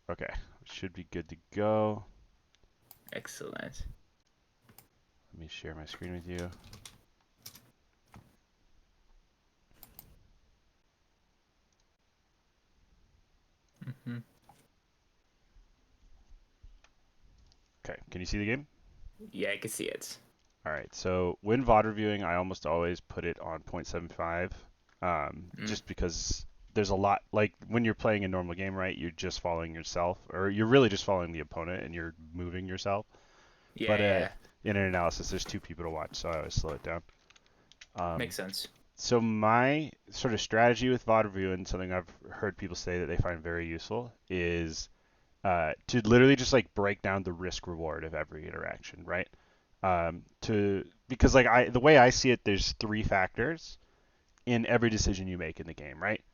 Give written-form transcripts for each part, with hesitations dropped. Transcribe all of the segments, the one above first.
Okay, should be good to go. Excellent. Let me share my screen with you. Hmm. Okay, can you see the game? Yeah, I can see it. All right, so when VOD reviewing, I almost always put it on 0.75, Mm. just because there's a lot, like when you're playing a normal game, right, you're just following yourself, or you're really just following the opponent and you're moving yourself. Yeah, But yeah. in an analysis, there's two people to watch, so I always slow it down. Um, Makes sense. so my sort of strategy with VOD reviewing, something I've heard people say that they find very useful, is to literally just like break down the risk reward of every interaction, right? To because like the way I see it, there's three factors in every decision you make in the game, right? Hmm.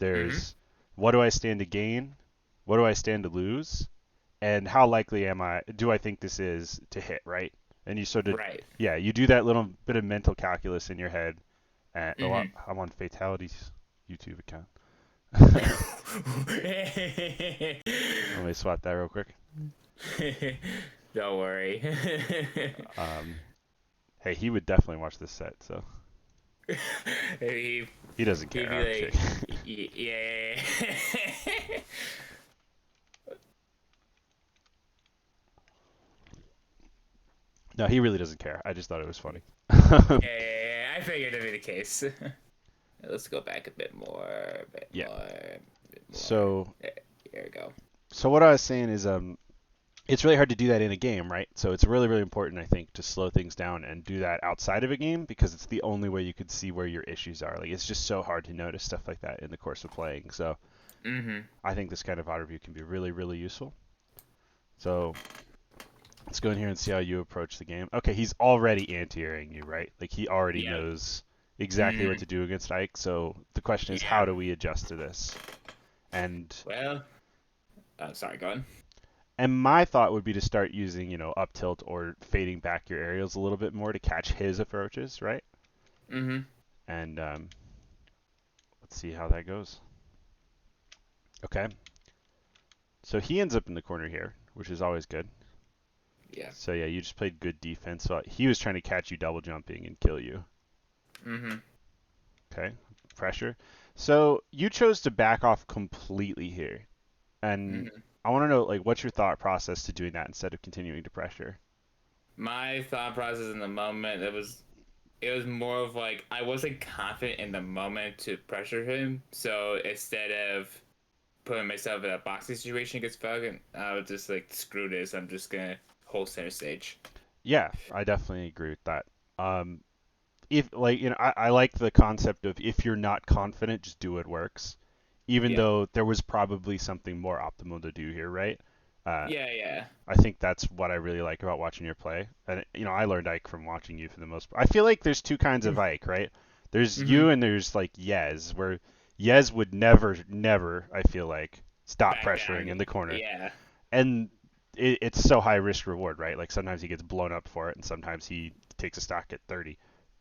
There's what do I stand to gain, what do I stand to lose, and how likely do I think this is to hit, right? And you sort of Right. yeah, you do that little bit of mental calculus in your head. And, Hmm. I'm on Fatality's YouTube account. Let me swat that real quick. Don't worry. Um, hey, he would definitely watch this set, so he, he doesn't he'd care. be I'm like, kidding. Yeah. No, he really doesn't care. I just thought it was funny. Yeah, I figured it'd be the case. Let's go back a bit more, a bit Yeah. more, a bit more. So, There, here we go. so what I was saying is, it's really hard to do that in a game, right? So it's really, really important, I think, to slow things down and do that outside of a game because it's the only way you could see where your issues are. Like it's just so hard to notice stuff like that in the course of playing. So Hmm. I think this kind of auto review can be really, really useful. So let's go in here and see how you approach the game. Okay, he's already anti-airing you, right? Like he already Yep. knows exactly what Hmm. to do against Ike. So the question is, how Yeah. do we adjust to this? And Well, sorry, go on. and my thought would be to start using, up tilt or fading back your aerials a little bit more to catch his approaches, right? Hmm. And let's see how that goes. Okay, so he ends up in the corner here, which is always good. Yeah. So yeah, you just played good defense. So he was trying to catch you double jumping and kill you. Hmm. Okay, pressure. So you chose to back off completely here, and Hmm. I want to know like what's your thought process to doing that instead of continuing to pressure? My thought process in the moment, it was more of like I wasn't confident in the moment to pressure him, so instead of putting myself in a boxing situation against Falcon, I was just like, screw this, I'm just gonna hold center stage. Yeah, I definitely agree with that. Um, if like I like the concept of if you're not confident, just do what works, even Yeah. though there was probably something more optimal to do here, right? Uh, Yeah, yeah. I think that's what I really like about watching your play. And I learned Ike from watching you for the most part. I feel like there's two kinds of Ike, right? There's Mm-hmm. you and there's like Yez, where Yez would never, never, I feel like, stop Back pressuring down. in the corner. Yeah. And it's so high risk reward, right? Like sometimes he gets blown up for it, and sometimes he takes a stock at 30.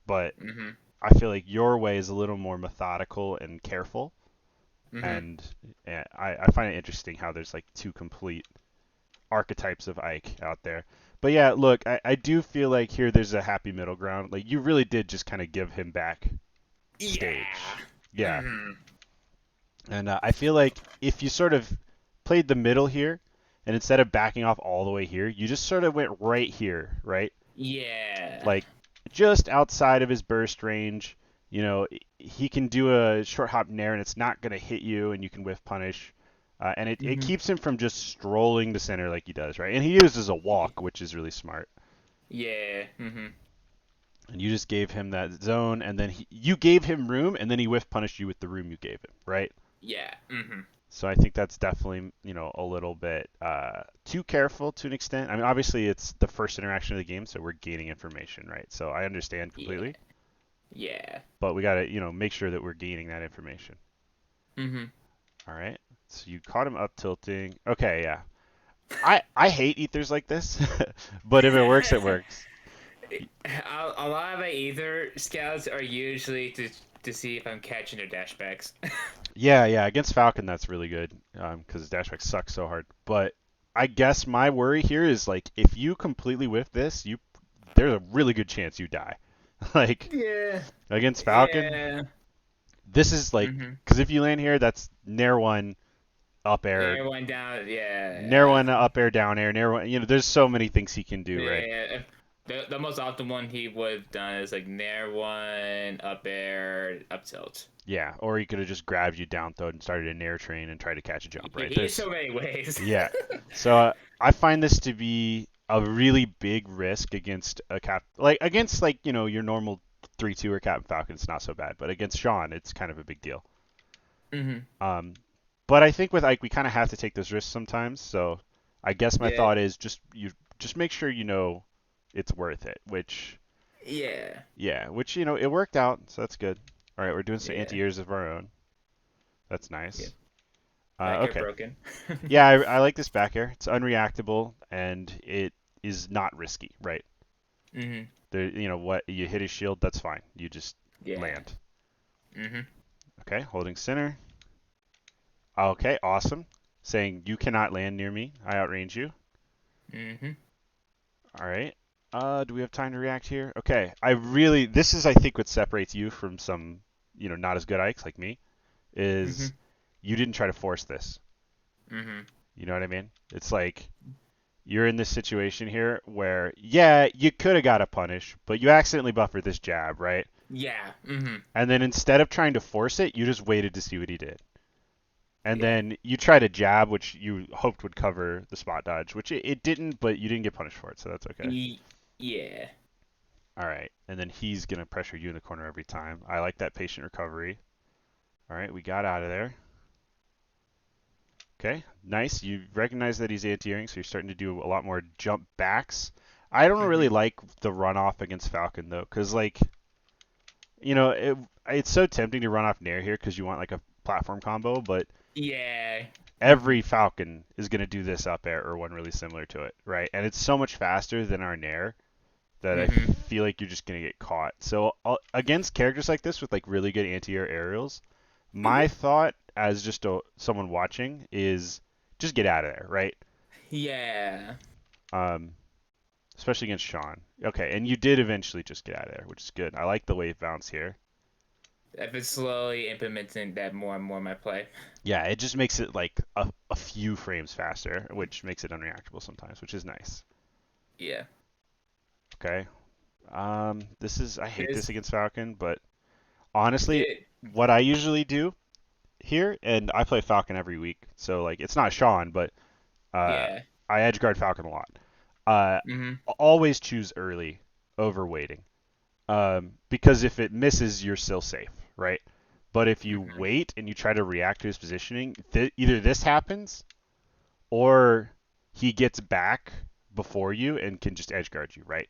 But Mm-hmm. I feel like your way is a little more methodical and careful. Mm-hmm. And I find it interesting how there's like two complete archetypes of Ike out there. But yeah, look, I do feel like here there's a happy middle ground. Like you really did just kind of give him back Yeah. stage. Yeah. Mm-hmm. And I feel like if you sort of played the middle here, and instead of backing off all the way here, you just sort of went right here, right? Yeah. Like just outside of his burst range. He can do a short hop nair, and it's not going to hit you, and you can whiff punish. And it Mm-hmm. keeps him from just strolling to center like he does, right? And he uses a walk, which is really smart. Yeah. Mm-hmm. And you just gave him that zone, and then you gave him room, and then he whiff punished you with the room you gave him, right? Yeah. Mm-hmm. So I think that's definitely, a little bit too careful to an extent. I mean, obviously it's the first interaction of the game, so we're gaining information, right? So I understand Yeah. completely, Yeah. but we got to, make sure that we're gaining that information. Mm-hmm. All right. So you caught him up tilting. Okay, yeah. I hate ethers like this, but if it works, it works. A lot of my ether scouts are usually to to see if I'm catching their dashbacks. Yeah, yeah. Against Falcon, that's really good because Dashback sucks so hard. But I guess my worry here is like if you completely whiff this, there's a really good chance you die. Like Yeah. against Falcon, Yeah. this is like Mhm. because if you land here, that's Nair one up air, Everyone down. Nair Yeah. one up air down air, Nair one. There's so many things he can do, right? Yeah. The most often one he would have done is like nair one, up air, up tilt. Yeah, or he could have just grabbed you down throw and started a Nair train and tried to catch a jump, right? He has There's so many ways. Yeah. So I find this to be a really big risk against a cap like against like, your normal 3-2 or Captain Falcon, it's not so bad, but against Sean, it's kind of a big deal. hmm Um but I think with Ike we kind of have to take those risks sometimes. So I guess my Yeah. thought is just make sure it's worth it, which Yeah. yeah, which it worked out, so that's good. All right, we're doing some Yeah. anti-airs of our own. That's Yeah. nice. Back air Okay. broken. Yeah, I like this back air. It's unreactable and it is not risky, right? hmm There, what you hit his shield, that's fine. You just Yeah. land. hmm Okay, holding center. Okay, awesome. Saying you cannot land near me. I outrange you. hmm All right. Do we have time to react here? Okay. This is I think what separates you from some, not as good Ikes like me, is hmm you didn't try to force this. hmm You know what I mean? It's like you're in this situation here where, yeah, you could have got a punish, but you accidentally buffered this jab, right? Yeah. And then instead of trying to force it, you just waited to see what he did. And Yeah. then you tried a jab, which you hoped would cover the spot dodge, which it didn't, but you didn't get punished for it, so that's okay. Yeah. All right. And then he's going to pressure you in the corner every time. I like that patient recovery. All right, we got out of there. Okay, nice. You recognize that he's anti-airing, so you're starting to do a lot more jump backs. I don't really hmm like the runoff against Falcon though, because like it's so tempting to run off Nair here because you want like a platform combo, but Yeah. hmm every Falcon is going to do this up air or one really similar to it, right? And it's so much faster than our Nair that I hmm feel like you're just going to get caught. So against characters like this with like really good anti-air aerials, my hmm thought as just someone watching is just get out of there, right? Yeah. Um, especially against Sean. Okay, and you did eventually just get out of there, which is good. I like the wave bounce here. I've been slowly implementing that more and more in my play. Yeah, it just makes it like a few frames faster, which makes it unreactable sometimes, which is nice. Yeah. Okay. I hate this This against Falcon, but honestly, did. what I usually do here, and I play Falcon every week, so like it's not Sean, but uh, Yeah. I edge guard Falcon a lot. Uh, hmm always choose early over waiting, because if it misses, you're still safe, right? But if you hmm wait and you try to react to his positioning, either this happens or he gets back before you and can just edge guard you, right?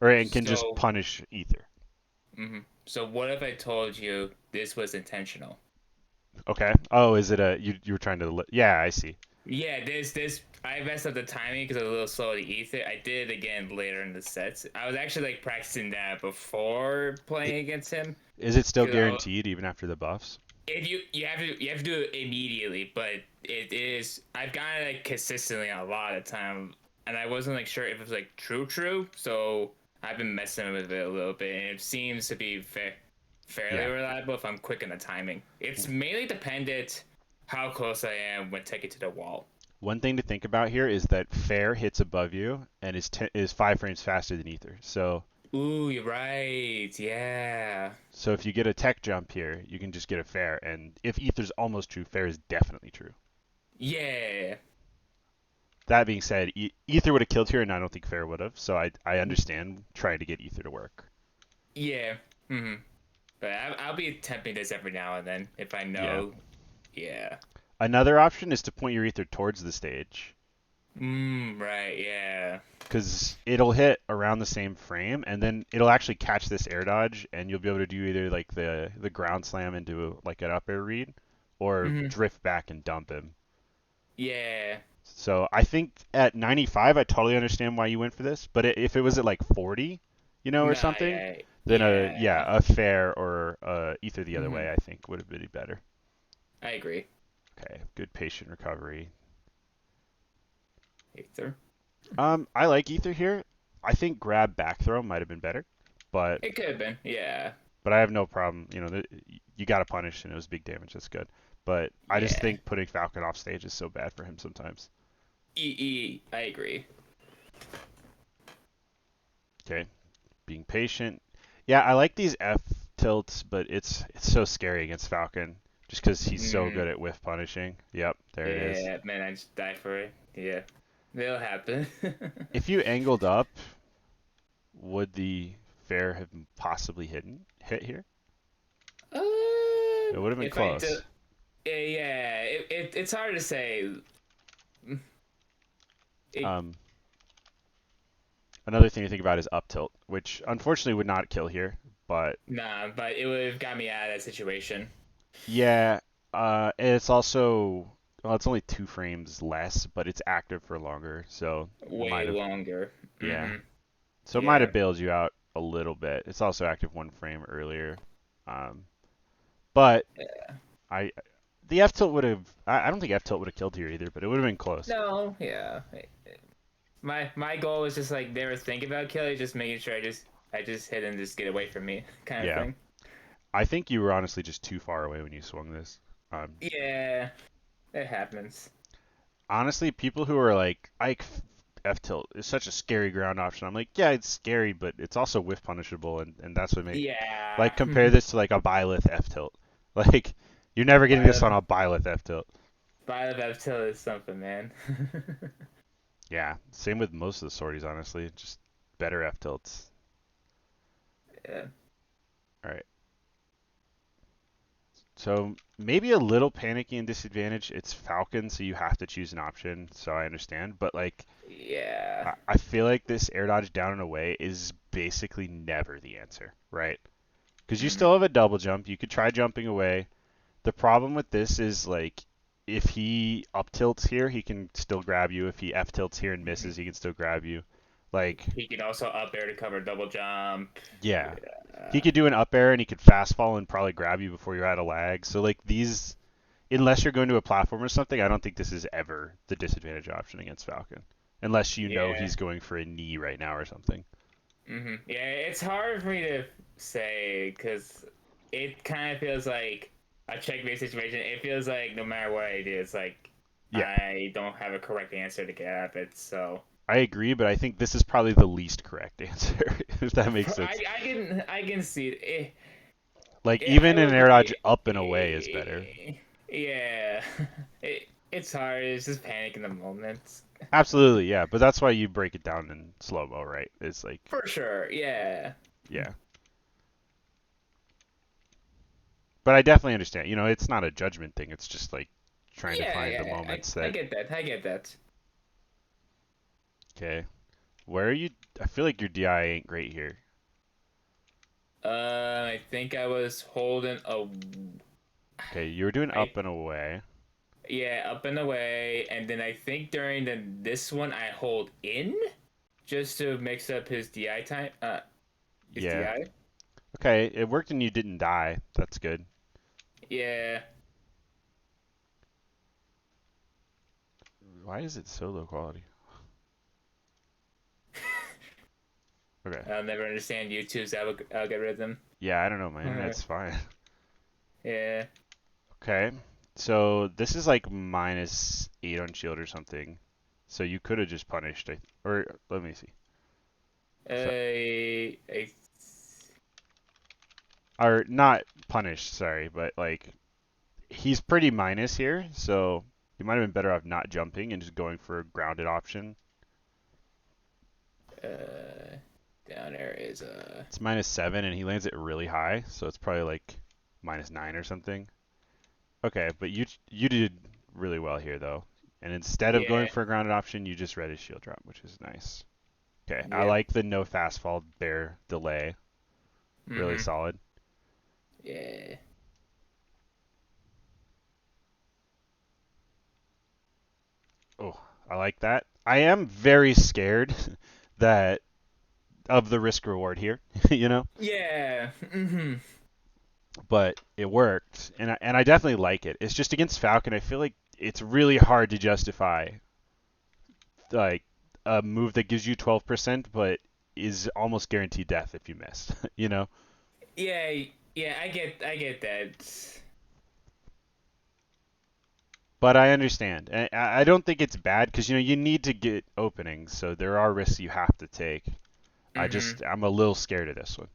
Or and can just So, punish Ether. so what if I told you this was intentional? Okay. Oh, is it you were trying to yeah, I see. Yeah, this I messed up the timing because I was a little slow to ether. I did it again later in the sets. I was actually like practicing that before playing against him. Is it still Cause guaranteed even after the buffs? if you have to do it immediately, but it is I've gotten it like consistently a lot of time, and I wasn't like sure if it was like true. So I've been messing with it a little bit, and it seems to be fairly Yeah. reliable if I'm quick in the timing. It's mainly dependent how close I am when taking to the wall. One thing to think about here is that Fair hits above you and is 5 frames faster than Ether. Ooh, you're right. Yeah. So if you get a tech jump here, you can just get a Fair, and if Ether's almost true, Fair is definitely true. Yeah. That being said, Ether would have killed here, and I don't think Fair would have. So I understand trying to get Ether to work. Yeah. But I'll be attempting this every now and then if I Yeah. know. Yeah. Another option is to point your Ether towards the stage, Right. Yeah. because it'll hit around the same frame, and then it'll actually catch this air dodge, and you'll be able to do either like the ground slam into like an up air read, or hmm drift back and dump him. Yeah. So I think at 95, I totally understand why you went for this, but if it was at like 40, or Nah. something, Yeah. Then Yeah, a fair or ether the other hmm way I think would have been better. I agree. Okay, good patient recovery. Ether. I like ether here. I think grab back throw might have been better, but It could have been. Yeah, I have no problem. You got to punish and it was big damage. That's good. But I just yeah. think putting Falcon off stage is so bad for him sometimes. I agree. Okay, being patient. Yeah, I like these F tilts, but it's so scary against Falcon just because he's so Mm, good at whiff punishing. Yep, there it is. yeah, man, I just die for it. Yeah, it'll happen. If you angled up, would the fair have possibly hit here? It would have been if I do, close. yeah, it's hard to say. It, Um, Another thing to think about is up tilt, which unfortunately would not kill here, but nah, but it would have got me out of that situation yeah, and it's also well, it's only 2 frames less, but it's active for longer, so way might have longer. yeah, Hmm so it might Yeah, have bailed you out a little bit. It's also active 1 frame earlier, um, but I the F tilt would have I don't think F tilt would have killed here either, but it would have been close. no, yeah. My goal was just like never think about killing, just making sure I just hit and just get away from me, kind of Yeah, thing. I think you were honestly just too far away when you swung this. Yeah, it happens. Honestly, people who are like, Ike F tilt is such a scary ground option. I'm like, yeah, it's scary, but it's also whiff punishable, and that's what makes Yeah, like compare this to like a Byleth F tilt. Like, you're never getting this on Violet a Byleth F tilt. Violet Reptile is something, man. Yeah, same with most of the sorties, honestly. Just better F tilts. Yeah, All right. So maybe a little panicky and disadvantage. It's Falcon, so you have to choose an option. So I understand, but like yeah. I feel like this air dodge down and away is basically never the answer, right? Because you hmm still have a double jump. You could try jumping away. The problem with this is like if he up tilts here, he can still grab you. If he F tilts here and hmm misses, he can still grab you. Like, He can also up air to cover double jump. yeah. He Yeah, could do an up air and he could fast fall and probably grab you before you're out of lag. So like these unless you're going to a platform or something, I don't think this is ever the disadvantage option against Falcon. Unless you know yeah. he's going for a knee right now or something. Yeah, it's hard for me to say because it kind of feels like a checkmate situation. It feels like no matter what I do, it's like Yeah, I don't have a correct answer to get out of it. So I agree, but I think this is probably the least correct answer, if that makes sense. I can see it. Like I even will an air dodge agree. up and away is better. Yeah, it's hard. It's just panic in the moment. Absolutely, yeah, but that's why you break it down in slow mo, right? It's like, For sure. Yeah. yeah. But I definitely understand. It's not a judgment thing. It's just like trying to Yeah, find the yeah, moments I that, get that. I get that. okay, where are you? I feel like your DI ain't great here. I think I was holding a. Okay, you were doing I up and away. Yeah, up and away, and then I think during this one I hold in just to mix up his DI time. His Yeah. DI. Okay, it worked and you didn't die. That's good. Yeah. Why is it so low quality? Okay. I'll never understand YouTube's algorithm. Yeah, I don't know. My internet's fine. Yeah. Okay. So this is like -8 on shield or something. So you could have just punished. Or let me see. So, I or not punished, sorry, but like he's pretty minus here. So you might have been better off not jumping and just going for a grounded option. uh down there is It's -7 and he lands it really high. So it's probably like -9 or something. Okay, but you did really well here though. And instead of going yeah. for a grounded option, you just read his shield drop, which is nice. Okay, I Yep. like the no fast fall bear delay. Really Mhm. solid. Yeah. Oh, I like that. I am very scared that of the risk reward here, you know. Yeah. Hmm. But it worked, and I definitely like it. It's just against Falcon, I feel like it's really hard to justify like a move that gives you 12%, but is almost guaranteed death if you miss, you know. Yeah. Yeah. I get that. But I understand. I don't think it's bad because you need to get openings, so there are risks you have to take. Hmm. I'm a little scared of this one.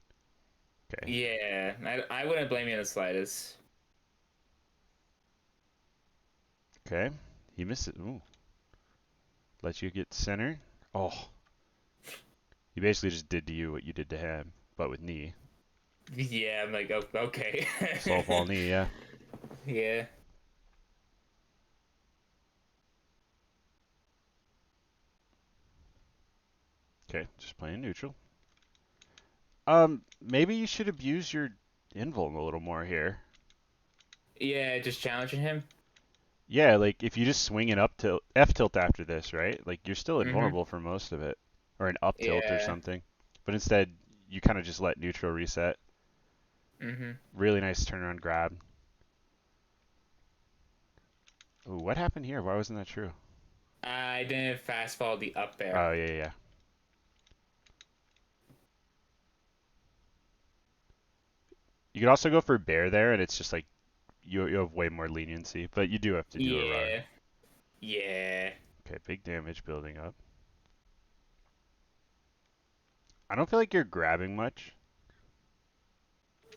Okay. Yeah. I wouldn't blame you in the slightest. Okay. He missed it. Ooh. Let you get center. Oh. He basically just did to you what you did to him, but with knee. Yeah. I'm like, oh, okay. Slow fall knee, yeah. Yeah. Okay, just playing neutral. Maybe you should abuse your invuln a little more here. Yeah. Just challenging him. Yeah, like if you just swing an up tilt, F tilt after this, right? Like you're still Hmm. invulnerable for most of it, or an up tilt or Yeah. something. But instead, you kind of just let neutral reset. Hmm. Really nice turnaround grab. Ooh, what happened here? Why wasn't that true? I didn't fast fall the up there. Oh yeah, yeah. You could also go for bear there, and it's just like you have way more leniency, but you do have to do a run. Yeah. Yeah. Okay, big damage building up. I don't feel like you're grabbing much.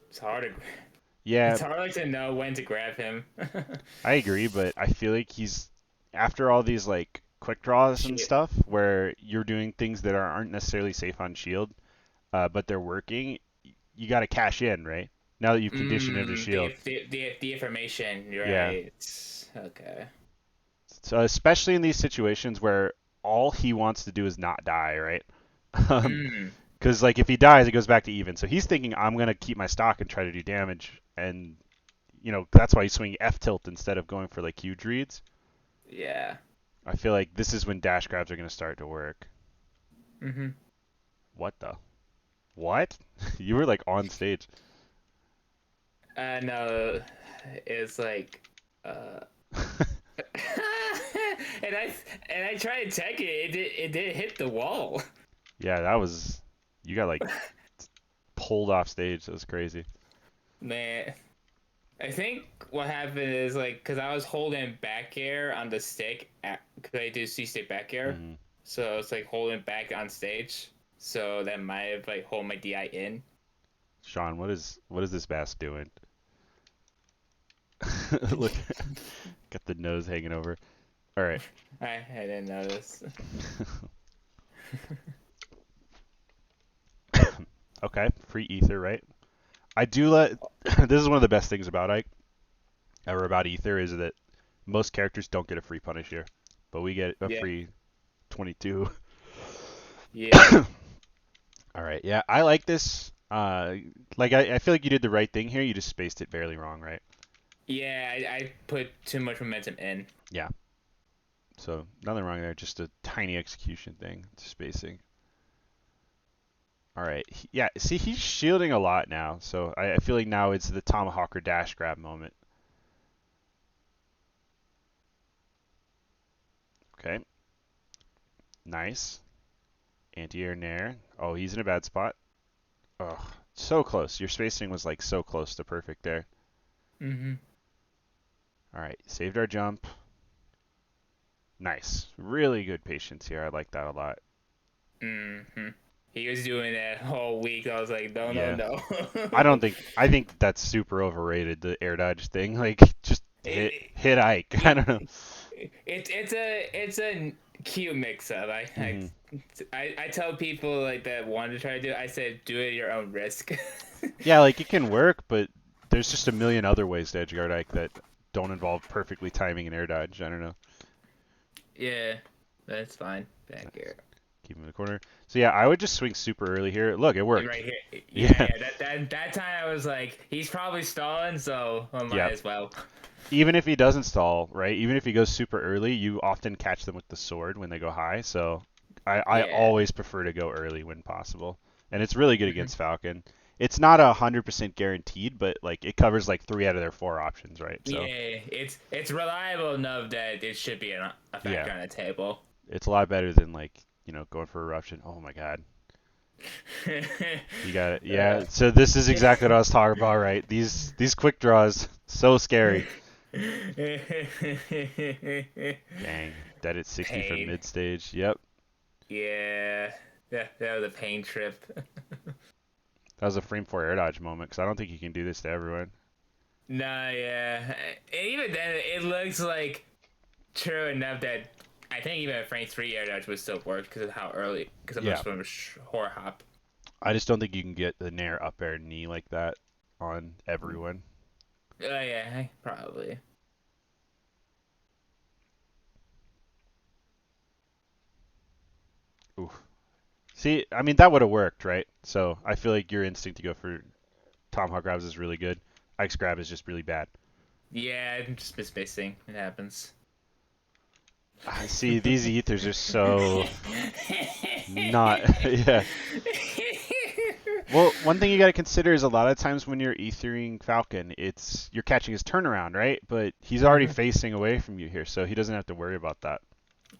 It's hard to Yeah, it's hard to know when to grab him. I agree, but I feel like he's after all these like quick draws and Shit. stuff where you're doing things that aren't necessarily safe on shield, but they're working. You got to cash in, right? Now that you've conditioned him to shield. The information, Yeah. right? Okay. So especially in these situations where all he wants to do is not die, right? Mm. Because like if he dies, it goes back to even. So he's thinking I'm gonna keep my stock and try to do damage, and that's why he's swinging F tilt instead of going for like huge reads. Yeah. I feel like this is when dash grabs are gonna start to work. Mhm. What the? What? You were like on stage. No, it's like, and I tried to tech it. It did hit the wall. Yeah, that was. You got like pulled off stage. That was crazy. Man, I think what happened is like because I was holding back air on the stick because I do C stick back air, Hmm. so it's like holding back on stage. So that might have like hold my DI in. Sean, what is this bass doing? Look, got the nose hanging over. All right. I didn't notice. Okay, free ether, right? I do let. This is one of the best things about Ike, or about ether, is that most characters don't get a free punish here, but we get a Yeah, free 22. yeah, All right, yeah, I like this. Like I feel like you did the right thing here. You just spaced it barely wrong, right? yeah. I put too much momentum in. Yeah. So nothing wrong there. Just a tiny execution thing, spacing. All right. Yeah. See, he's shielding a lot now, so I feel like now it's the tomahawk or dash grab moment. Okay. Nice. Anti-air nair. Oh, he's in a bad spot. Oh, so close. Your spacing was like so close to perfect there. Mm-hmm. All right. Saved our jump. Nice. Really good patience here. I like that a lot. Mm-hmm. He was doing that whole week. I was like, no, no, Yeah. no. I think that's super overrated, the air dodge thing. Like just it, hit Ike. I it, don't know. it's a cute mix up. Hmm. I tell people like that want to try to do it. I said do it at your own risk. Yeah, like it can work, but there's just a million other ways to edgeguard Ike that don't involve perfectly timing an air dodge. I don't know. Yeah, that's fine. Back Nice. here. Keep him in the corner. So yeah, I would just swing super early here. Look, it worked. Right here. Yeah, Yeah. yeah. That time I was like, he's probably stalling, so I might Yep. as well. Even if he doesn't stall, right? Even if he goes super early, you often catch them with the sword when they go high. So I Yeah. always prefer to go early when possible. and it's really good Hmm. against Falcon. It's not 100% guaranteed, but like it covers like 3 out of their 4 options, right? So Yeah, it's reliable enough that it should be a yeah, factor on the table. it's a lot better than like going for eruption. Oh my God, you got it. uh, Yeah. So this is exactly what I was talking about, right? These quick draws, so scary. Dang, dead at 60 from Pain. mid stage. Yep, Yeah, that was a pain trip. that was a frame 4 air dodge moment because I don't think you can do this to everyone. Nah, yeah. And even then, it looks like true enough that I think even a frame 3 air dodge would still work because of how early, because of Yeah, much from a horror hop. I just don't think you can get the nair up air knee like that on everyone. Yeah, probably. Oof. See, I mean that would have worked, right? So I feel like your instinct to go for tomahawk grabs is really good. Ike's grab is just really bad. Yeah, I'm just missing. It happens. See, these ethers are so not. Yeah. Well, one thing you got to consider is a lot of times when you're ethering Falcon, it's you're catching his turnaround, right? But he's already facing away from you here, so he doesn't have to worry about that.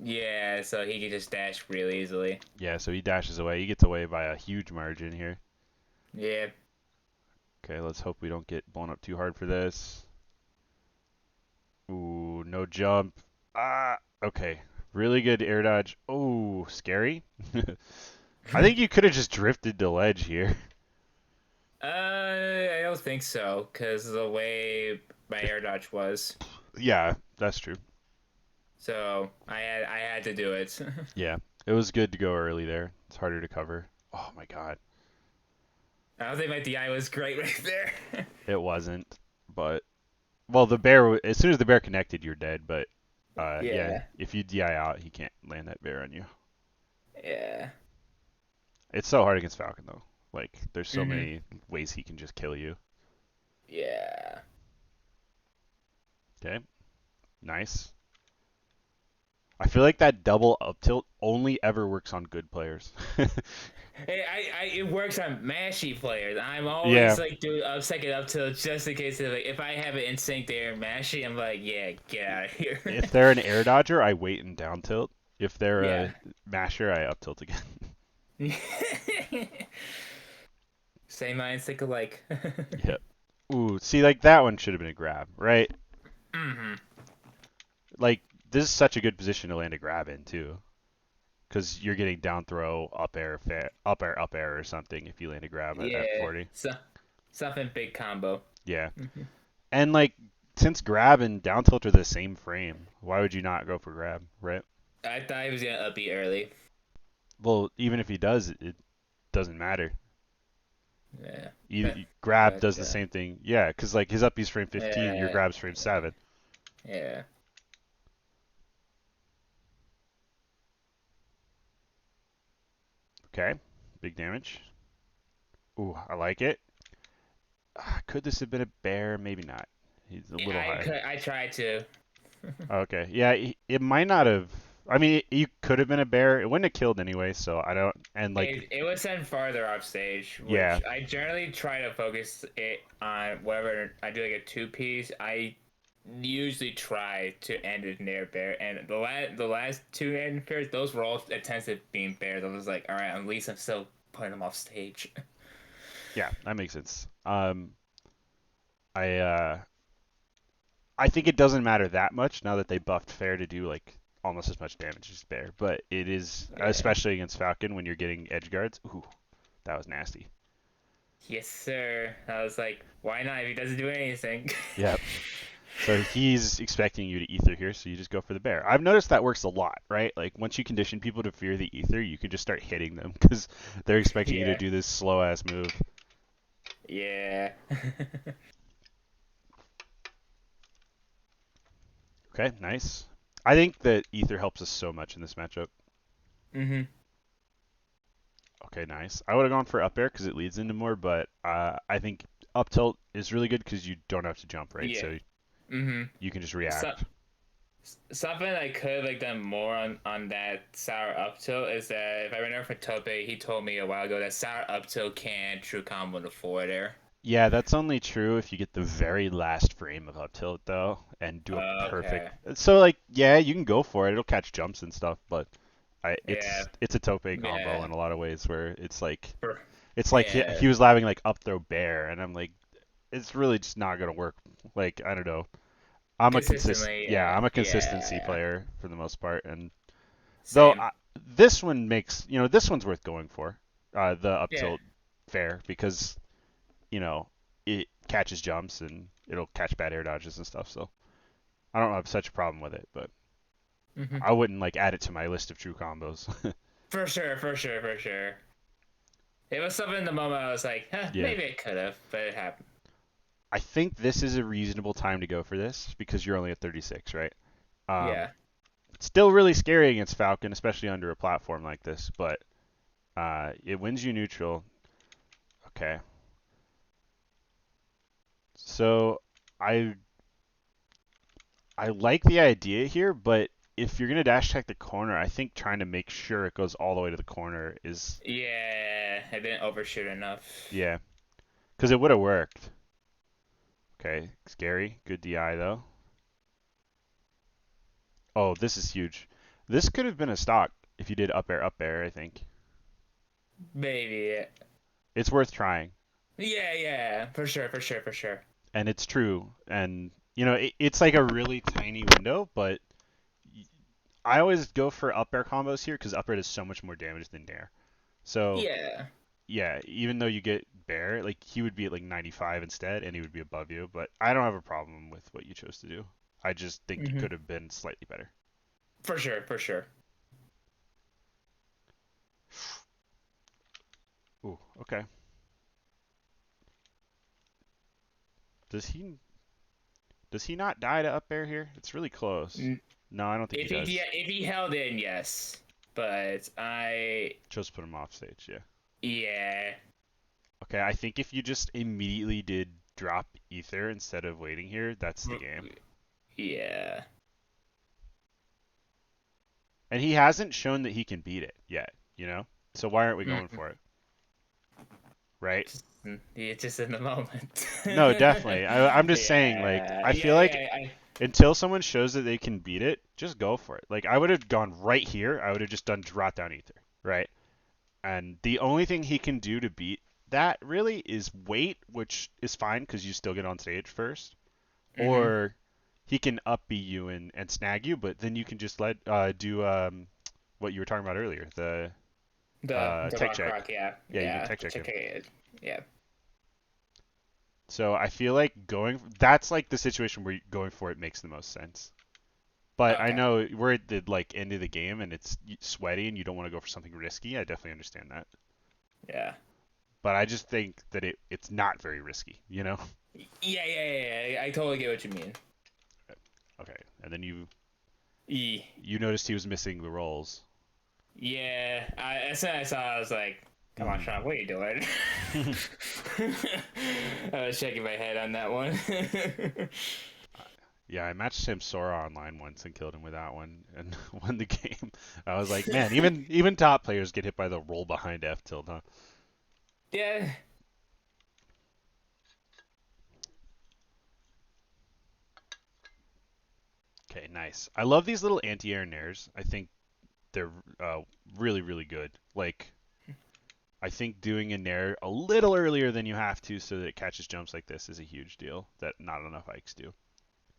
Yeah, so he can just dash really easily. Yeah, so he dashes away. He gets away by a huge margin here. Yeah. Okay, let's hope we don't get blown up too hard for this. Ooh, no jump. Ah, okay. Really good air dodge. Oh, scary. I think you could have just drifted to ledge here. I don't think so, because the way my air dodge was. Yeah, that's true. So I had to do it. Yeah, it was good to go early there. It's harder to cover. Oh my God, I don't think my DI was great right there. it wasn't. But well, the bear. As soon as the bear connected, you're dead. But yeah, Yeah. if you DI out, he can't land that bear on you. Yeah. It's so hard against Falcon though. Like, there's so Mhm. many ways he can just kill you. Yeah. Okay, nice. I feel like that double up tilt only ever works on good players. Hey, it works on mashy players. I'm Yeah, always like do up second up tilt just in case of, like if I have an instinct there mashy, I'm like, yeah, get out of here. if they're an air dodger, I wait and down tilt. If they're Yeah. a masher, I up tilt again. Same instinct alike. Yep. Ooh, see, like that one should have been a grab, right? Hmm. Like this is such a good position to land a grab in too, because you're getting down throw, up air or something if you land a grab at Yeah. 40. So something big combo. Yeah, Hmm. and like since grab and down tilt are the same frame, why would you not go for grab, right? I thought he was gonna up B early. Well, even if he does, it doesn't matter. Yeah. Grab But does the same thing. Yeah, because like his up B's frame 15, your yeah. grab's frame 7. Yeah. Okay, big damage. Ooh, I like it. Could this have been a bear? Maybe not. He's a Yeah, little high. I tried to. Okay, yeah, it might not have. I mean, you could have been a bear. It wouldn't have killed anyway. So I don't. And like, It was sent farther off stage, yeah, which I generally try to focus it on wherever I do like a two piece. I usually try to end it near bear, and the last two end pairs, those were all attempts at being bears. I was like, all right, at least I'm still putting them off stage. yeah, that makes sense. I I think it doesn't matter that much now that they buffed fair to do like almost as much damage as bear, but it is Yeah. especially against Falcon when you're getting edge guards. Ooh, that was nasty. Yes, sir. I was like, why not if he doesn't do anything? Yep. So he's expecting you to ether here, so you just go for the bear. I've noticed that works a lot, right? Like once you condition people to fear the ether, you can just start hitting them because they're expecting you to Yeah. do this slow ass move. Yeah. Okay, nice. I think that ether helps us so much in this matchup. Mhm. Okay, nice. I would have gone for up air because it leads into more, but I think up tilt is really good because you don't have to jump, right? Yeah. So Mhm. you can just So react. Something I could have like done more on that sour up tilt is that if I remember from Tope, he told me a while ago that sour up tilt can't true combo the four there. Yeah, that's only true if you get the very last frame of up tilt though, and do a perfect. Okay. So like, yeah, you can go for it. It'll catch jumps and stuff, but Yeah. it's a tope combo Yeah. in a lot of ways where For, it's like yeah. he was having like up throw bear, and I'm like, it's really just not gonna work. Like I don't know. Consistently. Yeah, I'm a consistency Yeah. player for the most part, and though Same. this one makes this one's worth going for, the up Yeah. tilt fair because it catches jumps and it'll catch bad air dodges and stuff. So I don't have such a problem with it, but Hmm. I wouldn't like add it to my list of true combos. For sure. For sure. For sure. It was something in the moment I was like, huh, Yeah. maybe it could have, but it happened. I think this is a reasonable time to go for this because you're only at 36, right? Um, Yeah. it's still really scary against Falcon, especially under a platform like this, but it wins you neutral. Okay. So I I like the idea here, but if you're gonna dash attack the corner, I think trying to make sure it goes all the way to the corner is Yeah. I didn't overshoot enough. yeah, because it would have worked. Okay, scary. Good DI though. Oh, this is huge. This could have been a stock if you did up air, I think. Maybe. It's worth trying. Yeah. Yeah. For sure. For sure. For sure. And it's true. And, it's like a really tiny window, but I always go for up air combos here because up air does so much more damage than nair. So, Yeah. yeah, even though you get bear, like, he would be at like 95 instead, and he would be above you. But I don't have a problem with what you chose to do. I just think it Hmm. could have been slightly better. For sure. For sure. Ooh, okay. Does he Does he not die to up air here? It's really close. N- No, I don't think he does. if he held in, yes. But I Just put him off stage, yeah. yeah. Okay, I think if you just immediately did drop ether instead of waiting here, that's the R- game. Yeah. And he hasn't shown that he can beat it yet. So why aren't we going Mm. for it? Right? It's just in the moment. No, definitely. I'm just saying, like, Yeah. I feel Yeah, like yeah, I until someone shows that they can beat it, just go for it. Like, I would have gone right here. I would have just done drop down ether, right? And the only thing he can do to beat that really is wait, which is fine because you still get on stage first, mhm. or he can up B you and snag you, but then you can just let do what you were talking about earlier, the The tech rock check. rock, yeah. Yeah, you can Yeah. tech The check him. check it. Yeah. So I feel like that's like the situation where going for it makes the most sense. But I Okay. know we're at the like end of the game and it's sweaty and you don't want to go for something risky. I definitely understand that. Yeah. But I just think that it's not very risky. Yeah, yeah, yeah, yeah. I totally get what you mean. Okay, and then you E. you noticed he was missing the rolls. Yeah. As soon as I saw it, I was like, come on, Hmm. Sean, what are you doing? I was shaking my head on that one. Yeah, I matched him Sora online once and killed him with that one and won the game. I was like, man, even top players get hit by the roll behind F tilt, huh? Yeah. Okay, nice. I love these little anti-air nairs. I think they're really, really good. Like, I think doing a nair a little earlier than you have to so that it catches jumps like this is a huge deal that not enough Ikes do.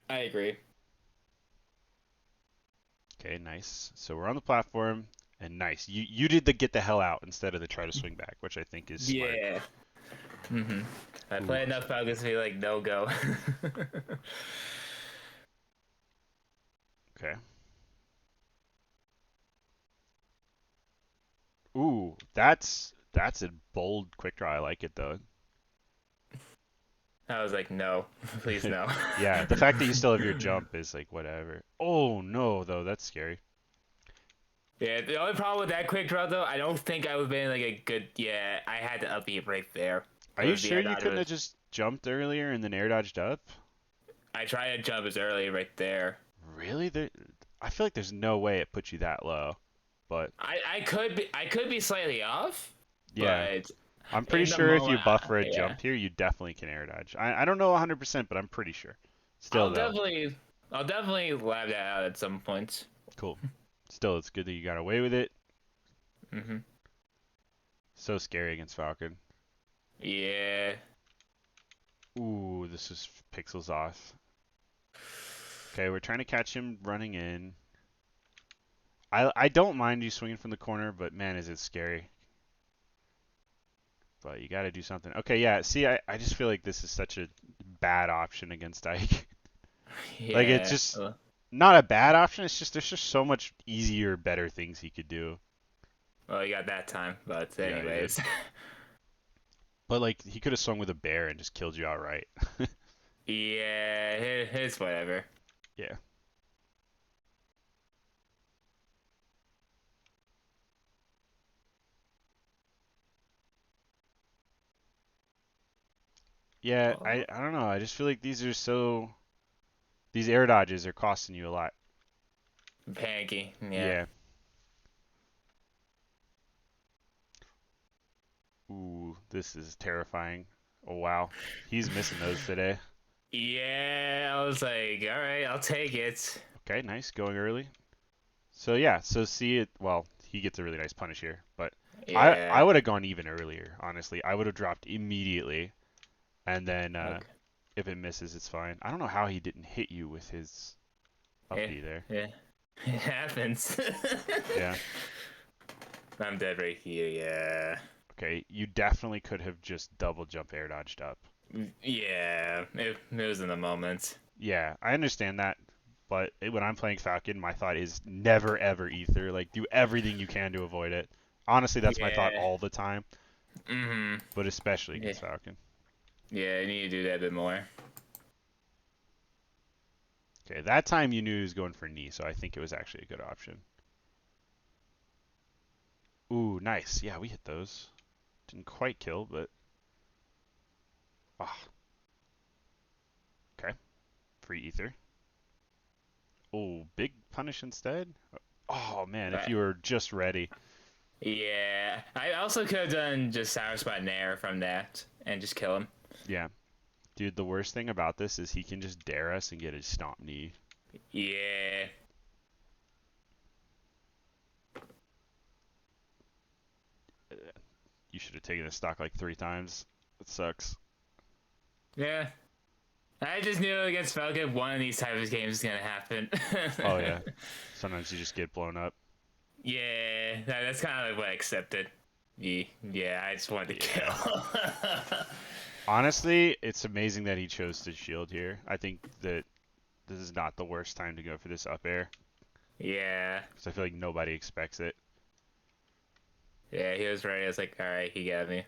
I agree. Okay, nice. So we're on the platform, and nice. You did the get the hell out instead of the try to swing back, which I think is smart. Yeah. Mm-hmm. I Ooh, play enough Falcons to be like, no go. okay. Ooh, that's a bold quick draw. I like it though. I was like, no, please no. Yeah, the fact that you still have your jump is like whatever. Oh no, though that's scary. Yeah, the only problem with that quick draw though, I don't think I would have been like a good. Yeah, I had to upbeat right there. Are you Because the sure air you dodge couldn't was. have just jumped earlier and then air dodged up? I tried to jump as early right there. Really? I feel like there's no way it puts you that low. But I could be slightly off, yeah, but I'm pretty in the sure if you moment, buff for a yeah, jump here, you definitely can air dodge. I don't know 100%, but I'm pretty sure. Still I'll though, definitely I'll definitely lab that out at some point. cool. Still, it's good that you got away with it. Hmm. So scary against Falcon. Yeah. Ooh, this is pixels off. Okay, we're trying to catch him running in. I don't mind you swinging from the corner, but man, is it scary. But you got to do something. Okay, yeah. See, I just feel like this is such a bad option against Ike. Like it's Yeah. just not a bad option. It's just there's just so much easier, better things he could do. Well, you got that time, but Yeah, he did. anyways. But like he could have swung with a bear and just killed you outright. Yeah, it's whatever. Yeah. Yeah, Oh, I don't know. I just feel like these air dodges are costing you a lot. panicky. Yeah. Yeah. Ooh, this is terrifying. Oh wow. He's missing those today. Yeah, I was like, all right, I'll take it. Okay, nice. Going early. So yeah, so see it. Well, he gets a really nice punish here, but I Yeah. would have gone even earlier. Honestly, I would have dropped immediately, and then Okay. if it misses, it's fine. I don't know how he didn't hit you with his up Yeah. B there. Yeah. It happens. Yeah. I'm dead right here. Yeah. Okay, you definitely could have just double jump air dodged up. Yeah. It was in the moment. Yeah, I understand that, but when I'm playing Falcon, my thought is never ever ether. Like do everything you can to avoid it. Honestly, that's my thought Yeah. all the time, Mm-hmm. but especially Yeah. against Falcon. Yeah. I need to do that a bit more. Okay, that time you knew he was going for knee, so I think it was actually a good option. Ooh, nice. Yeah, we hit those. Didn't quite kill, but ah, okay. Free ether. Oh, big punish instead. Oh man, if But you were just ready. yeah, I also could have done just Sour Spot Nair from that and just kill him. Yeah, dude. The worst thing about this is he can just dare us and get his stomp knee. Yeah. You should have taken the stock like 3 times. It sucks. Yeah. I just knew against Falcon, one of these type of games is gonna happen. Oh yeah. Sometimes you just get blown up. Yeah, that's kind of like what I accepted. Yeah, I just wanted to Yeah. kill. Honestly, it's amazing that he chose to shield here. I think that this is not the worst time to go for this up air Yeah, because I feel like nobody expects it. yeah, he was ready. I was like, all right, he got me.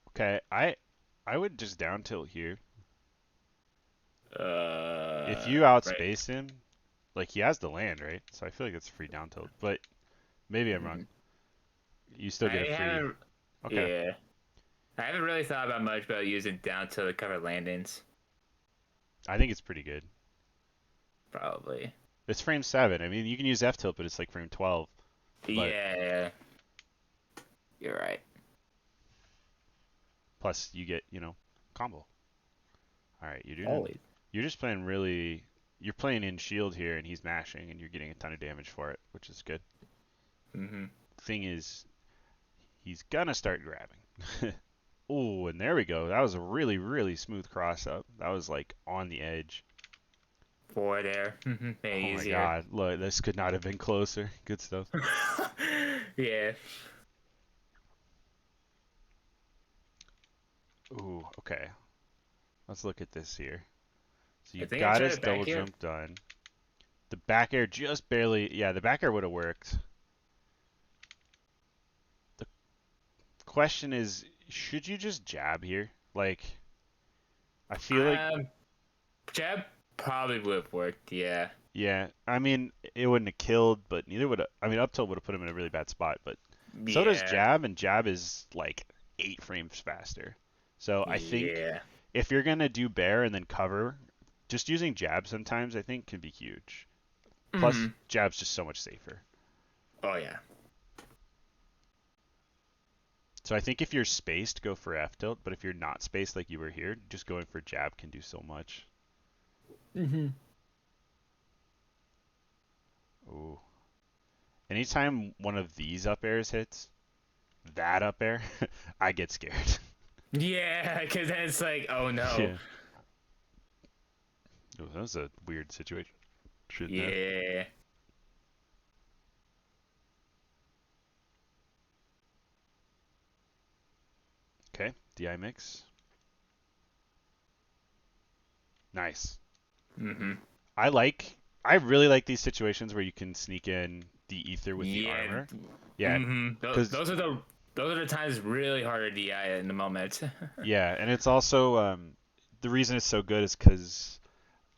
Okay, I would just down tilt here. If you Right. outspace him, like he has the land, right? So I feel like it's a free down tilt, but maybe I'm wrong. Mhm. You still I get a free. haven't. Okay, Yeah, I haven't really thought about much about using down to cover landings. I think it's pretty good. Probably. It's frame 7. I mean, you can use F tilt, but it's like frame 12. But Yeah, you're right. plus you get, combo. All right, Holy. you're just playing really. You're playing in shield here, and he's mashing, and you're getting a ton of damage for it, which is good. Mhm. Thing is, he's gonna start grabbing. Oh, and there we go. That was a really, really smooth cross up. That was like on the edge. Four there. Mhm. Made Oh it my easier. God. Look, this could not have been closer. Good stuff. Yeah. Ooh, okay. Let's look at this here. So I you think I got tried his it back double here. jump done. The back air just barely. Yeah, the back air would have worked. The question is, should you just jab here? Like, I feel like Um, Jeb. Probably would have worked. Yeah. Yeah, I mean, it wouldn't have killed, but neither would. I mean, up tilt would have put him in a really bad spot, but so does Yeah. jab, and jab is like 8 frames faster. So I think Yeah. if you're gonna do bear and then cover, just using jab sometimes I think can be huge. Plus, Hmm. jab's just so much safer. Oh yeah. So I think if you're spaced, go for F tilt, but if you're not spaced like you were here, just going for jab can do so much. Hmm. Ooh. Anytime one of these up airs hits, that up air, I get scared. Yeah, because then it's like, oh no. Yeah. Ooh, that was a weird situation there. Yeah. Okay, DI mix. Nice. Hmm. I really like these situations where you can sneak in the ether with the Yeah. armor. Yeah, Hmm. because Those are the times really hard to DI in the moment. yeah, and it's also the reason it's so good is because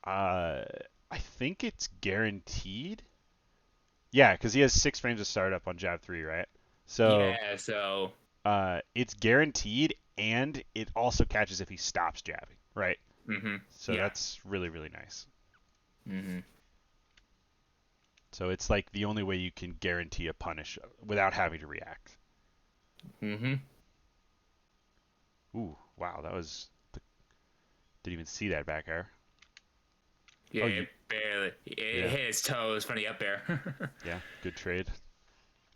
uh, I think it's guaranteed. Yeah, because he has 6 frames of startup on Jab 3, right? So Yeah. So. it's guaranteed, and it also catches if he stops jabbing, right? Hmm. So Yeah. that's really really nice. Hmm. So it's like the only way you can guarantee a punish without having to react. Hmm. Ooh, wow, didn't even see that back air. Yeah. Oh, It you barely. It yeah hit his toes from the up air. yeah, good trade.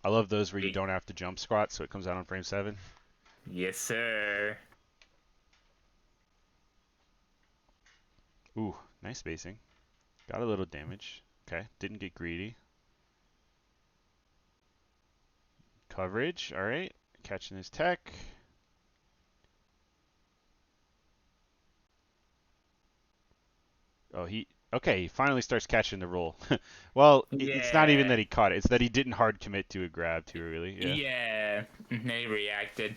I love those where you don't have to jump squat, so it comes out on frame 7. Yes, sir. Ooh, nice spacing. Got a little damage. Okay, didn't get greedy. Coverage, all right. Catching his tech. Oh, okay. He finally starts catching the roll. Well, it's not even Yeah. that he caught it; it's that he didn't hard commit to a grab too early. Yeah. Yeah. And he reacted.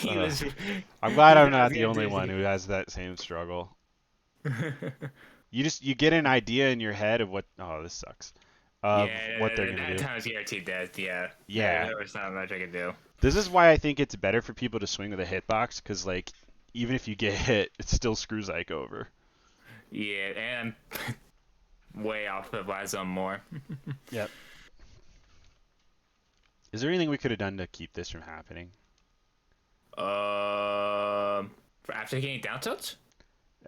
he uh, was. I'm glad He I'm thought I was not the gonna only do one it. who has that same struggle. You get an idea in your head of what. Oh, this sucks. Of what they're Yeah, gonna that do. time was guaranteed death. Yeah, Yeah. there was not much I could do. This is why I think it's better for people to swing with a hitbox, because like even if you get hit, it still screws Ike over. Yeah, and way off the last zone more. Yep. Is there anything we could have done to keep this from happening? For after getting down tilt.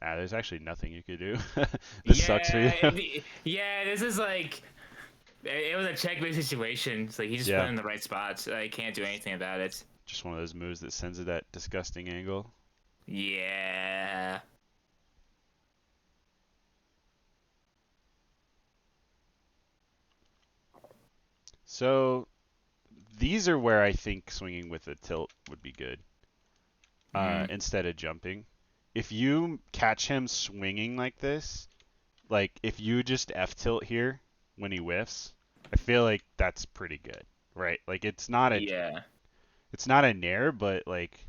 There's actually nothing you could do. This sucks for you. Yeah, yeah. This is like it was a checkmate situation. It's like he just put Yeah. in the right spots. I can't do anything about it. Just one of those moves that sends it that disgusting angle. Yeah. So these are where I think swinging with a tilt would be good Mm, instead of jumping. If you catch him swinging like this, like if you just F tilt here when he whiffs, I feel like that's pretty good, right? Like yeah. it's not a nair, but like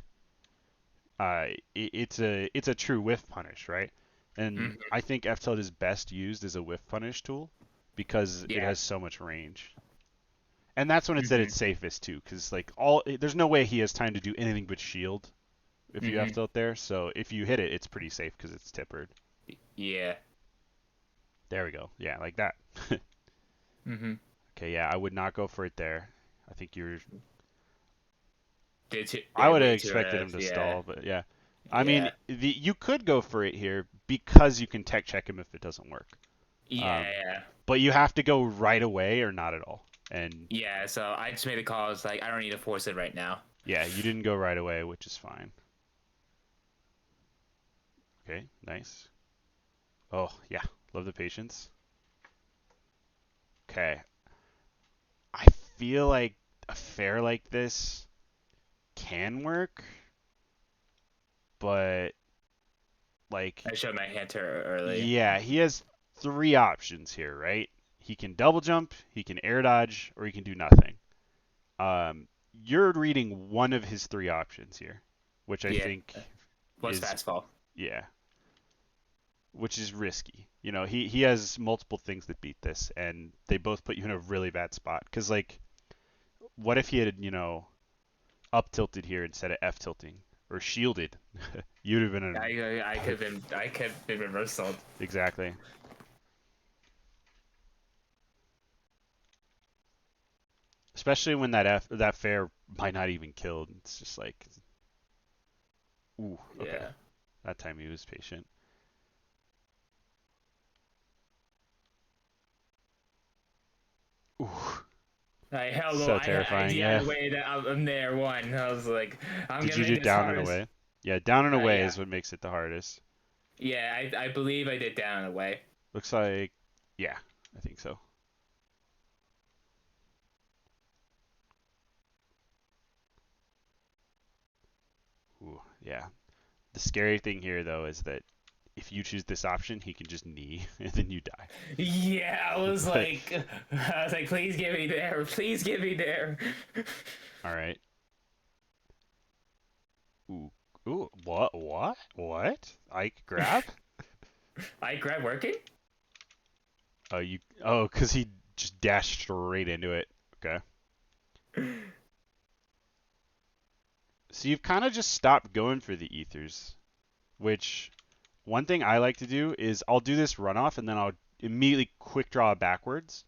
it's a true whiff punish, right? And Hmm. I think F tilt is best used as a whiff punish tool because it Yeah. has so much range. And that's when it's at Hmm. its safest too, because like there's no way he has time to do anything but shield if you F Hmm. tilt there. So if you hit it, it's pretty safe because it's tippered. Yeah. There we go. Yeah, like that. Hmm. Okay, yeah, I would not go for it there. I think you're. I Did would have way too expected early. him to Yeah. stall, but yeah. I mean, Yeah. you could go for it here because you can tech check him if it doesn't work. Um, Yeah. but you have to go right away or not at all. And Yeah. So I just made a call. It's like I don't need to force it right now. yeah, you didn't go right away, which is fine. Okay, nice. Oh, yeah, love the patience. Okay, I feel like a fair like this can work, but like, I showed my hand to her early. yeah, he has 3 options here, right? He can double jump, he can air dodge, or he can do nothing. Um, you're reading one of his 3 options here. which I Yeah. think What's is fastball? yeah, which is risky. You know, he has multiple things that beat this, and they both put you in a really bad spot. Because like, what if he had up tilted here instead of F tilting or shielded? You'd have been in I could have been reversal. exactly. Especially when that fair might not even killed. It's just like, ooh, okay. Yeah. That time he was patient. Ooh, I held so I terrifying. DI'd Yeah. away that I'm there one. I was like, I'm Did gonna you make do it as down hard and as away? Yeah, down and away yeah. is what makes it the hardest. Yeah, I believe I did down and away. Looks like, yeah, I think so. Ooh, yeah. The scary thing here, though, is that if you choose this option, he can just knee and then you die. Yeah, But I was like, please give me there, please give me there. all right. Ooh, ooh, what? Ike grab? I grab working? Cause he just dashed straight into it. Okay. So you've kind of just stopped going for the ethers, which one thing I like to do is I'll do this runoff and then I'll immediately quick draw backwards.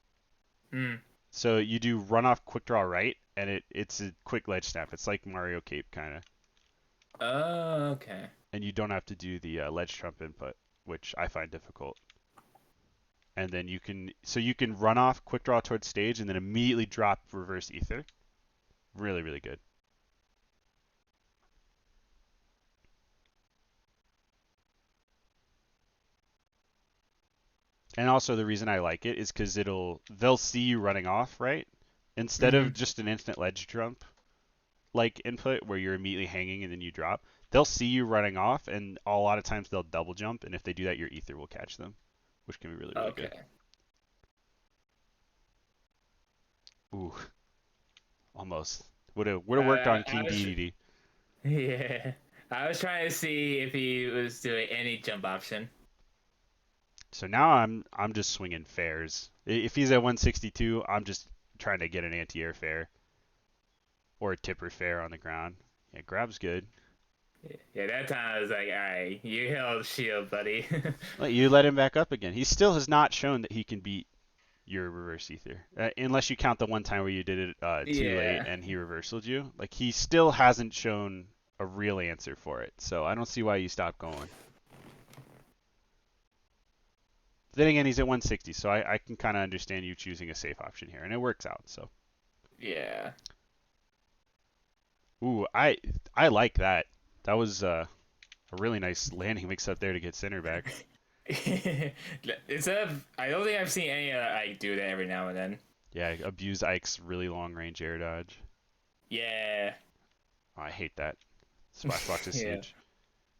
Hmm. So you do runoff quick draw right, and it's a quick ledge snap. It's like Mario Cape kind of, Oh, okay. and you don't have to do the ledge trump input, which I find difficult. And then you can run off quick draw towards stage and then immediately drop reverse ether. Really, really good. And also the reason I like it is because they'll see you running off, right? Instead Mm-hmm. of just an instant ledge jump like input where you're immediately hanging and then you drop, they'll see you running off and a lot of times they'll double jump, and if they do that your ether will catch them, which can be really, really good. Okay. Ooh, almost. Would have worked on I King was DDD. yeah. I was trying to see if he was doing any jump option. So now I'm just swinging fairs. If he's at 162, I'm just trying to get an anti-air fair or a tipper fair on the ground. Yeah, grab's good. Yeah, that time I was like, all right, you held shield, buddy. You let him back up again. He still has not shown that he can beat your reverse ether, unless you count the one time where you did it too late Yeah. and he reversaled you. Like he still hasn't shown a real answer for it. So I don't see why you stop going. Then again, he's at 160, so I can kind of understand you choosing a safe option here, and it works out. So, Yeah. ooh, I like that. That was a really nice landing mix up there to get center back. Instead of, I don't think I've seen any I do that every now and then. Yeah, abuse Ike's really long range air dodge. Yeah. Oh, I hate that. Splashbox is Yeah. huge.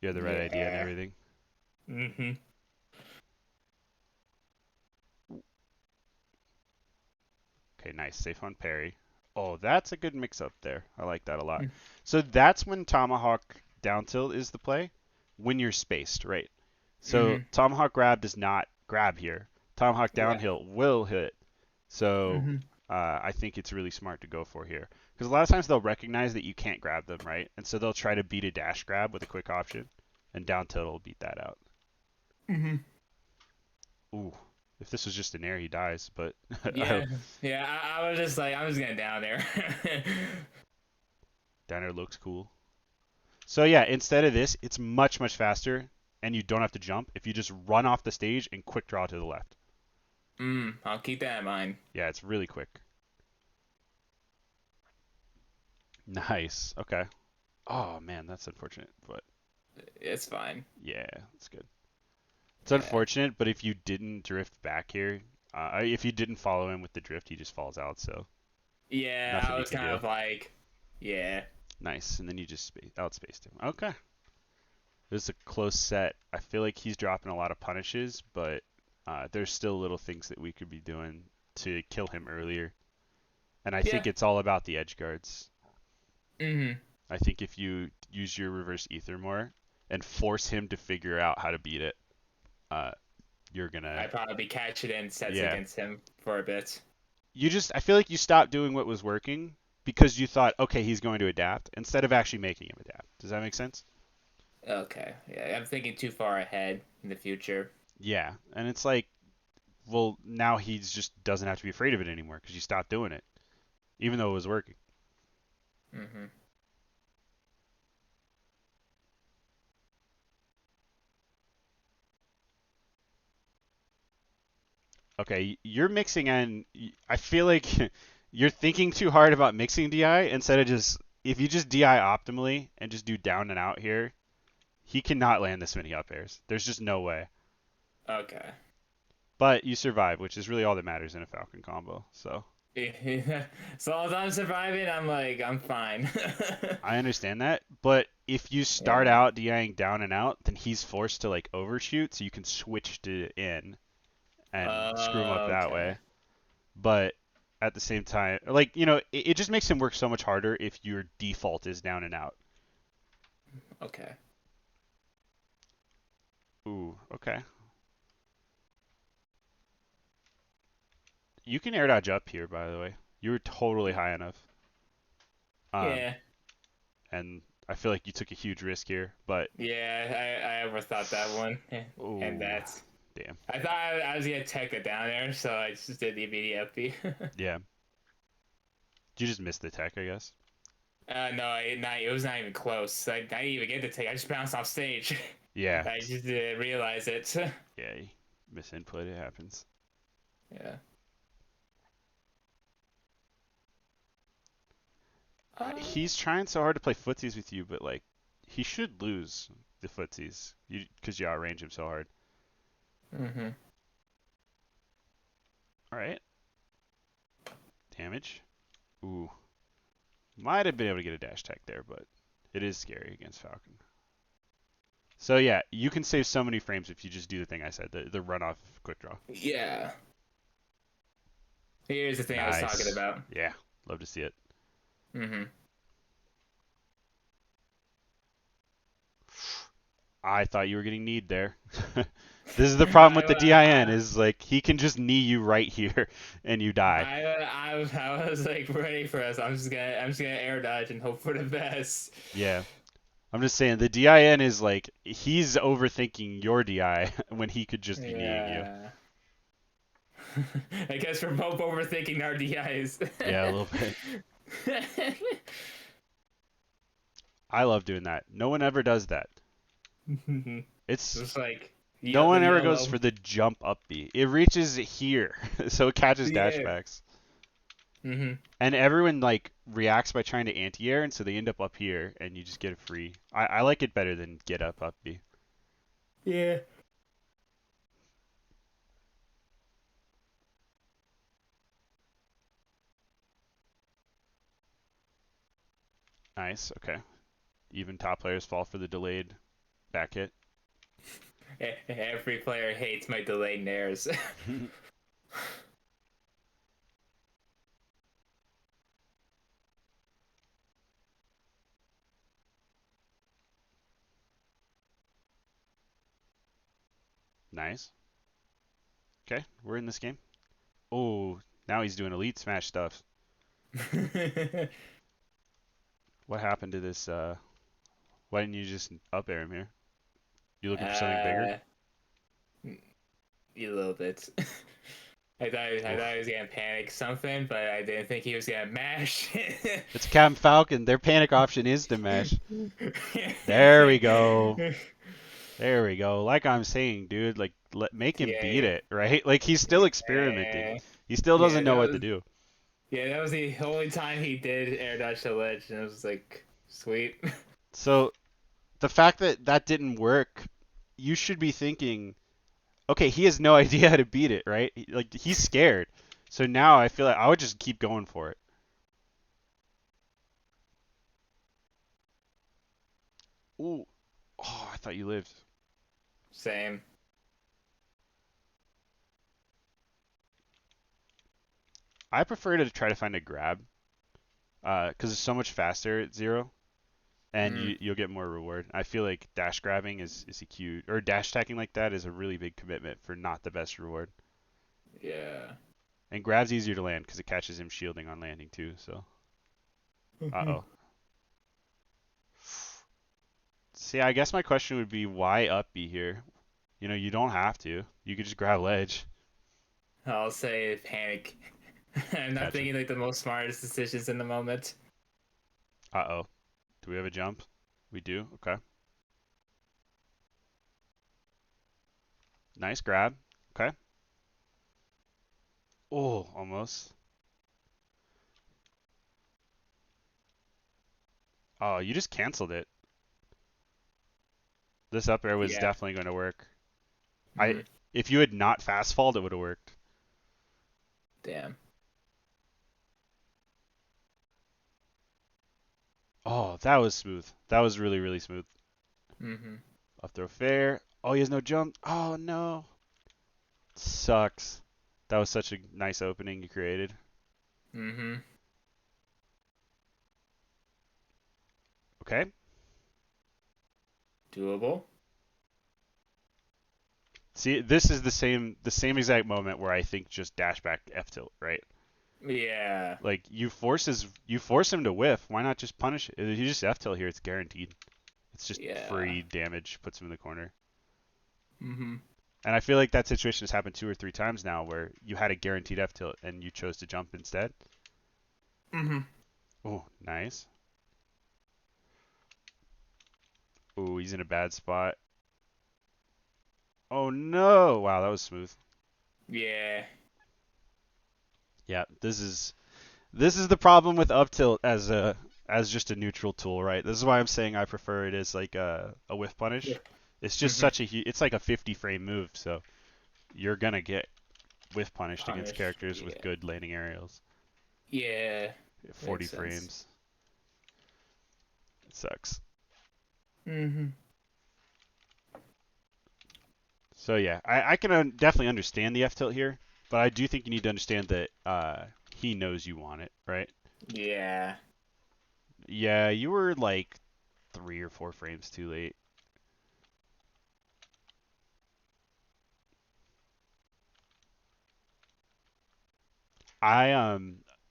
You have the right idea and Yeah. everything. Mm-hmm. Okay, nice. Safe on parry. Oh, that's a good mix up there. I like that a lot. So that's when Tomahawk down tilt is the play, when you're spaced, right? So Mm-hmm. Tomahawk grab does not grab here. Tomahawk Right. downhill will hit. So Mm-hmm. I think it's really smart to go for here. Because a lot of times they'll recognize that you can't grab them, right? And so they'll try to beat a dash grab with a quick option, and down tilt will beat that out. Mm-hmm. Ooh, if this was just an air, he dies. But Yeah. Yeah. I was just like, I was getting down there. down air looks cool. So yeah, instead of this, it's much, much faster, and you don't have to jump if you just run off the stage and quick draw to the left. I'll keep that in mind. Yeah, it's really quick. Nice. Okay. Oh man, that's unfortunate, but It's fine. yeah, that's good. It's Yeah. unfortunate, but if you didn't drift back here, if you didn't follow him with the drift, he just falls out. So Yeah, nothing I you was can kind do. of like, yeah. Nice, and then you just outspaced him. Okay. It was a close set. I feel like he's dropping a lot of punishes, but there's still little things that we could be doing to kill him earlier. And I Yeah. think it's all about the edge guards. Mm-hmm. I think if you use your reverse ether more and force him to figure out how to beat it, uh, you're gonna I'd probably be catching in sets yeah. against him for a bit. I feel like you stopped doing what was working because you thought, okay, he's going to adapt instead of actually making him adapt. Does that make sense? Okay, yeah, I'm thinking too far ahead in the future. Yeah, and it's like, well, now he's just doesn't have to be afraid of it anymore because you stopped doing it, even though it was working. Hmm. Okay, you're mixing and I feel like you're thinking too hard about mixing DI instead of just if you just DI optimally and just do down and out here, he cannot land this many up airs. There's just no way. Okay. But you survive, which is really all that matters in a Falcon combo. So So long as I'm surviving, I'm fine. I understand that, but if you start Yeah. out DIing down and out, then he's forced to like overshoot, so you can switch to in and screw him up that Okay. way. But at the same time, like it just makes him work so much harder if your default is down and out. Okay. Ooh, okay. You can air dodge up here, by the way. You were totally high enough. Um, Yeah. and I feel like you took a huge risk here, but Yeah. I overthought that one, and ooh, that. damn. I thought I was gonna tech it down there, so I just did the immediate FP. Yeah, you just missed the tech, I guess. No, it was not even close. I didn't even get the take. I just bounced off stage. Yeah, I just didn't realize it. yeah, misinput. It happens. Yeah. He's trying so hard to play footsies with you, but like he should lose the footsies because you outrange him so hard. Mhm. All right, damage. Ooh, might have been able to get a dash tech there, but it is scary against Falcon. So yeah, you can save so many frames if you just do the thing I said, the run off quick draw. Yeah. Here's the thing I was talking Nice. about. Yeah, love to see it. Mhm. I thought you were getting kneed there. This is the problem with the DIN I, is like he can just knee you right here and you die. I was like ready for us. I'm just gonna air dodge and hope for the best. Yeah. I'm just saying the DIN is like he's overthinking your DI when he could just be kneeing you. Yeah. I guess we're both overthinking our DIs. Yeah, a little bit. I love doing that. No one ever does that. It's Just like no the one ever goes yellow. for the jump up B. It reaches here, so it catches Yeah. dashbacks. Mhm. And everyone like reacts by trying to anti-air, and so they end up here, and you just get it free. I like it better than get up B. Yeah. Nice. Okay. Even top players fall for the delayed back hit. Every player hates my delayed nairs. Nice. Okay, we're in this game. Oh, now he's doing elite smash stuff. What happened to this? Why didn't you just up air him here? You looking for something bigger? uh, a little bit. I thought he Oof. was gonna panic something, but I didn't think he was gonna mash. It's Captain Falcon. Their panic option is to mesh. There we go. There we go. Like I'm saying, dude, like make him beat Yeah, it, right? Like he's still experimenting. yeah, He still doesn't yeah. know what to do. That was the only time he did air dodge to ledge, and it was like sweet. So the fact that that didn't work, you should be thinking, okay, he has no idea how to beat it, right? Like he's scared. So now I feel like I would just keep going for it. Ooh. Oh, I thought you lived. Same. I prefer to try to find a grab, because it's so much faster at zero. and Mm, you'll get more reward. I feel like dash grabbing is a cute, or dash attacking like that is a really big commitment for not the best reward. yeah. And grab's easier to land because it catches him shielding on landing too. So, uh Mhm. oh. See, I guess my question would be why up B here? You know, you don't have to. You could just grab ledge, I'll say panic. I'm not catch him. thinking like the most smartest decisions in the moment. Uh oh. Do we have a jump? We do. Okay. Nice grab. Okay. Oh, almost. Oh, you just canceled it. This up air was Yeah. definitely going to work. I Mm, If you had not fast falled, it would have worked. damn. Oh, that was smooth. That was really, really smooth. Mm-hmm. Up throw fair. Oh, he has no jump. Oh no. Sucks. That was such a nice opening you created. Mm-hmm. Okay. Doable. See, this is the same exact moment where I think just dash back F tilt, right? Yeah. Like you force him to whiff. Why not just punish it? If you just F tilt here, it's guaranteed. It's just Yeah. free damage, puts him in the corner. Mm-hmm. And I feel like that situation has happened 2 or 3 times now where you had a guaranteed F tilt and you chose to jump instead. Mm-hmm. Oh, nice. Oh, he's in a bad spot. Oh no! Wow, that was smooth. Yeah. Yeah, this is the problem with up tilt as just a neutral tool, right? This is why I'm saying I prefer it as like a whiff Yeah. punish. It's just Mm-hmm. it's like a 50 frame move, so you're gonna get whiff punished against Punish. characters with Yeah. good landing aerials. Yeah. 40 Makes sense. frames. It sucks. Mm-hmm. So yeah, I can definitely understand the F tilt here, but I do think you need to understand that he knows you want it, right? Yeah. Yeah, you were like 3 or 4 frames too late. I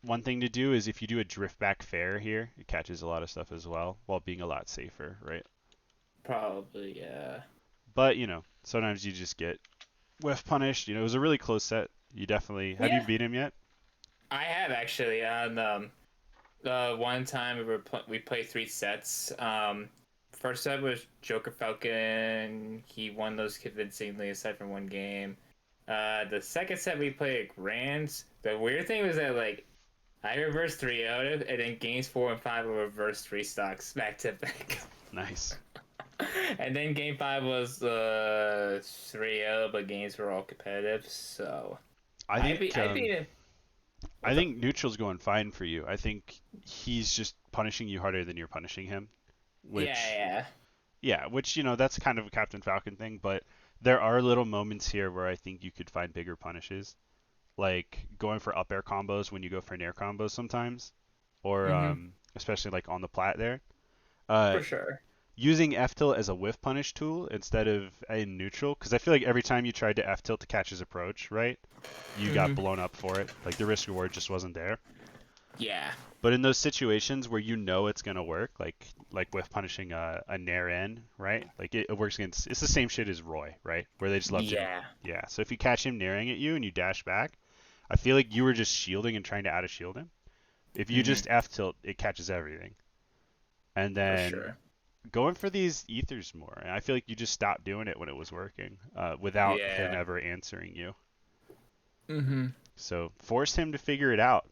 One thing to do is if you do a drift back fair here, it catches a lot of stuff as well while being a lot safer, right? Probably. Yeah. But sometimes you just get whiff punished. It was a really close set. You definitely have you Yeah. beat him yet? I have actually. On one time we played 3 sets. First set was Joker Falcon. He won those convincingly, aside from one game. The second set we played at Grands. The weird thing was that like I reversed 3 out of, and then games 4 and 5 were reversed 3 stocks back to back. Nice. And then game 5 was 3-0, but games were all competitive. So I think I beat him. I What's up? think neutral's going fine for you. I think he's just punishing you harder than you're punishing him, Yeah, which yeah. yeah, which that's kind of a Captain Falcon thing, but there are little moments here where I think you could find bigger punishes, like going for up air combos when you go for nair combos sometimes, or Mm-hmm. especially like on the plat there. Uh, For sure. Using F tilt as a whiff punish tool instead of in neutral, because I feel like every time you tried to F tilt to catch his approach, right, you got Mm-hmm. blown up for it. Like the risk reward just wasn't there. Yeah. But in those situations where it's gonna work, like with punishing a nair in, right? Like it works against. It's the same shit as Roy, right? Where they just love to. Yeah. Yeah. So if you catch him naring at you and you dash back, I feel like you were just shielding and trying to out of shield him. If you Mm-hmm. just F tilt, it catches everything. And For then sure. going for these ethers more. And I feel like you just stopped doing it when it was working, without him Yeah. ever answering you. Mm-hmm. So force him to figure it out.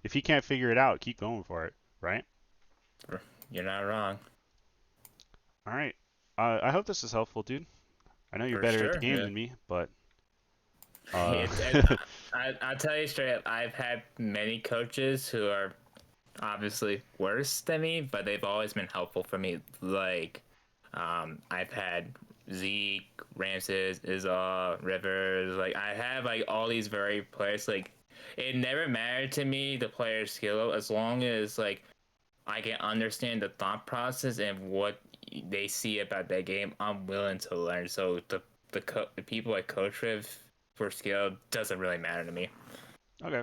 If he can't figure it out, keep going for it, right? You're not wrong. All right. I hope this is helpful, dude. I know you're For better at the sure. game Yeah. than me, but uh, I'll tell you straight up, I've had many coaches who are obviously worse than me, but they've always been helpful for me. Like, I've had Zeke, Ramses, Izal, Rivers. Like, I have like all these very players. Like, it never mattered to me the player's skill as long as like I can understand the thought process and what they see about that game. I'm willing to learn. So the people I coach with for skill doesn't really matter to me. Okay.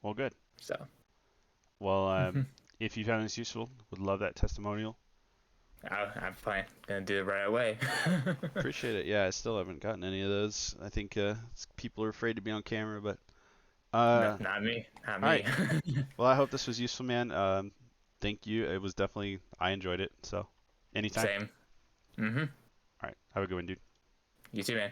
Well, good. So Well, if you found this useful, would love that testimonial. I'm fine. Gonna do it right away. Appreciate it. Yeah, I still haven't gotten any of those. I think people are afraid to be on camera, but No, uh, not me. Not all right. me. Well, I hope this was useful, man. Thank you. It was definitely I enjoyed it. So, anytime. Same. Mm-hmm. All right. Have a good one, dude. You too, man.